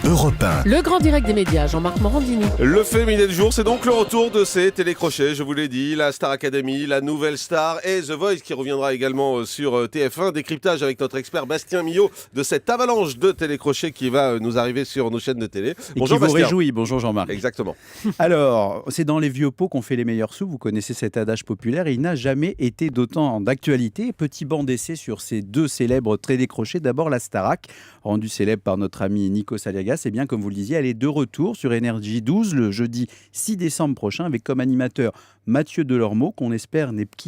Europe 1. Le grand direct des médias, Jean-Marc Morandini. Le féminin du jour, c'est donc le retour de ces télécrochets, je vous l'ai dit, la Star Academy, la Nouvelle Star et The Voice qui reviendra également sur TF1. Décryptage avec notre expert Bastien Millot de cette avalanche de télécrochets qui va nous arriver sur nos chaînes de télé. Bonjour Bastien. Vous réjouit, bonjour Jean-Marc. Exactement. Alors, c'est dans les vieux pots qu'on fait les meilleurs sous, vous connaissez cet adage populaire, il n'a jamais été d'autant d'actualité. Petit banc d'essai sur ces deux célèbres télécrochets. D'abord la Starac, rendue célèbre par notre ami Nico Aliagas. Et bien, comme vous le disiez, elle est de retour sur Énergie 12 le jeudi 6 décembre prochain avec comme animateur Mathieu Delormeau, qui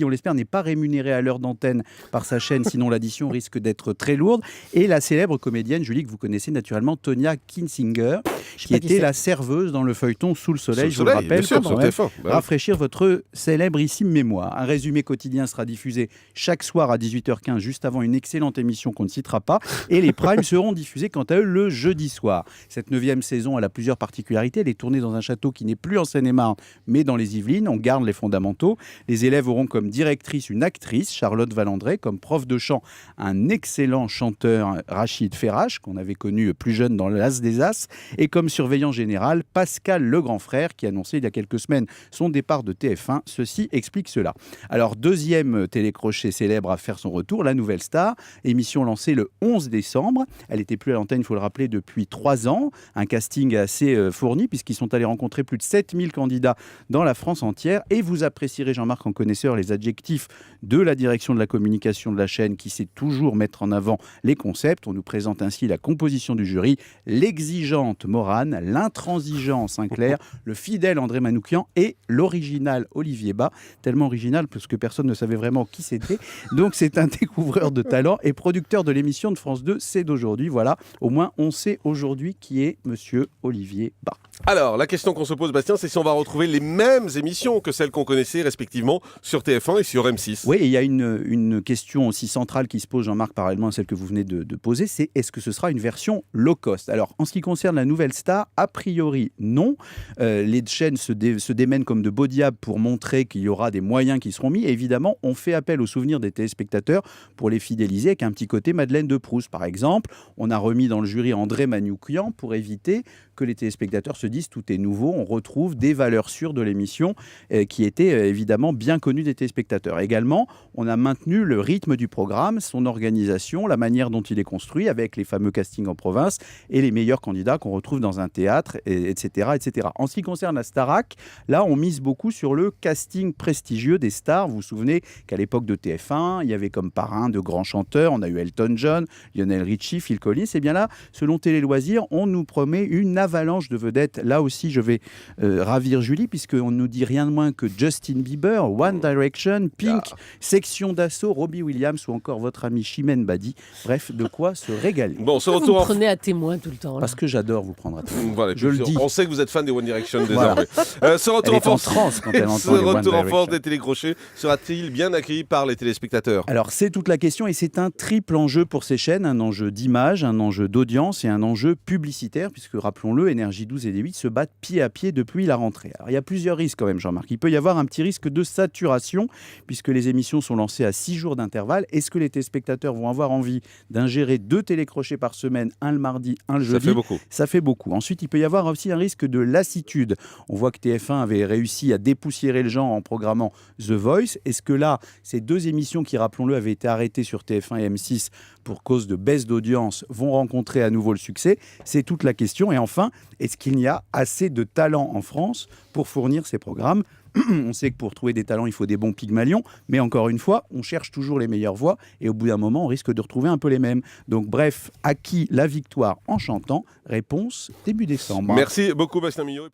on l'espère n'est pas rémunéré à l'heure d'antenne par sa chaîne, sinon l'addition risque d'être très lourde. Et la célèbre comédienne, Julie, que vous connaissez naturellement, Tonya Kinsinger, qui était la serveuse dans le feuilleton Sous le soleil, je vous le rappelle, pour rafraîchir votre célébrissime mémoire. Un résumé quotidien sera diffusé chaque soir à 18h15, juste avant une excellente émission qu'on ne citera pas. Et les primes seront diffusés quant à eux le jeudi soir. Cette 9e saison, elle a plusieurs particularités. Elle est tournée dans un château qui n'est plus en Seine-et-Marne, mais dans les Yvelines. On garde les fondamentaux. Les élèves auront comme directrice une actrice, Charlotte Valandré, comme prof de chant, un excellent chanteur, Rachid Ferrache, qu'on avait connu plus jeune dans l'As des As, et comme surveillant général, Pascal le grand frère, qui a annoncé il y a quelques semaines son départ de TF1. Ceci explique cela. Alors, deuxième télécrochet célèbre à faire son retour, la Nouvelle Star, émission lancée le 11 décembre. Elle n'était plus à l'antenne, il faut le rappeler, depuis 3 ans. Un casting assez fourni, puisqu'ils sont allés rencontrer plus de 7000 candidats dans la France entière. Et vous apprécierez, Jean-Marc, en connaisseur, les adjectifs de la direction de la communication de la chaîne qui sait toujours mettre en avant les concepts. On nous présente ainsi la composition du jury, l'exigeante Morane, l'intransigeant Sinclair, le fidèle André Manoukian et l'original Olivier Bas. Tellement original parce que personne ne savait vraiment qui c'était. Donc c'est un découvreur de talent et producteur de l'émission de France 2, C'est d'aujourd'hui. Voilà, au moins on sait aujourd'hui qui est Monsieur Olivier Bas. Alors, la question qu'on se pose, Bastien, c'est si on va retrouver les mêmes émissions que celles qu'on connaissait respectivement sur TF1 et sur M6. Oui, et il y a une question aussi centrale qui se pose, Jean-Marc, parallèlement à celle que vous venez de poser, c'est est-ce que ce sera une version low cost ? Alors, en ce qui concerne la Nouvelle Star, a priori, non. Les chaînes se démènent comme de beaux diables pour montrer qu'il y aura des moyens qui seront mis. Et évidemment, on fait appel aux souvenirs des téléspectateurs pour les fidéliser avec un petit côté Madeleine de Proust. Par exemple, on a remis dans le jury André Manoukian pour éviter que les téléspectateurs se disent tout est nouveau. On retrouve des valeurs sûres de l'émission qui étaient évidemment bien connues des téléspectateurs. Également, on a maintenu le rythme du programme, son organisation, la manière dont il est construit avec les fameux castings en province et les meilleurs candidats qu'on retrouve dans un théâtre, etc., etc. En ce qui concerne la Starac, là, on mise beaucoup sur le casting prestigieux des stars. Vous vous souvenez qu'à l'époque de TF1, il y avait comme parrain de grands chanteurs. On a eu Elton John, Lionel Richie, Phil Collins. Et bien là, selon Télé Loisirs, on nous promet une avalanche de vedettes. Là aussi, je vais ravir Julie, puisqu'on ne nous dit rien de moins que Justin Bieber, One Direction, Pink, Section d'Assaut, Robbie Williams ou encore votre ami Chimène Badi. Bref, de quoi se régaler. Bon, ce Vous retour me prenez à témoin tout le temps. Là. Parce que j'adore vous prendre à témoin. Voilà, je le dis. On sait que vous êtes fan des One Direction désormais. Ce retour elle est en transe quand elle entend les One retour en force Direction. des télécrochets sera-t-il bien accueilli par les téléspectateurs ? Alors, c'est toute la question et c'est un triple enjeu pour ces chaînes, un enjeu d'image, un enjeu d'audience et un enjeu publicitaire, puisque, rappelons-le, Énergie 12 et D8 se battent pied à pied depuis la rentrée. Alors, il y a plusieurs risques quand même, Jean-Marc. Il peut y avoir un petit risque de saturation, puisque les émissions sont lancées à 6 jours d'intervalle. Est-ce que les téléspectateurs vont avoir envie d'ingérer 2 télécrochets par semaine, un le mardi, un le jeudi ? Ça fait beaucoup. Ça fait beaucoup. Ensuite, il peut y avoir aussi un risque de lassitude. On voit que TF1 avait réussi à dépoussiérer le genre en programmant The Voice. Est-ce que là, ces 2 émissions qui, rappelons-le, avaient été arrêtées sur TF1 et M6 pour cause de baisse d'audience, vont rencontrer à nouveau le succès ? C'est toute la question. Et enfin, est-ce qu'il y a assez de talent en France pour fournir ces programmes ? On sait que pour trouver des talents, il faut des bons Pygmalions, mais encore une fois, on cherche toujours les meilleures voix et au bout d'un moment, on risque de retrouver un peu les mêmes. Donc bref, à qui la victoire en chantant ? Réponse début décembre. Merci beaucoup Bastien Millot.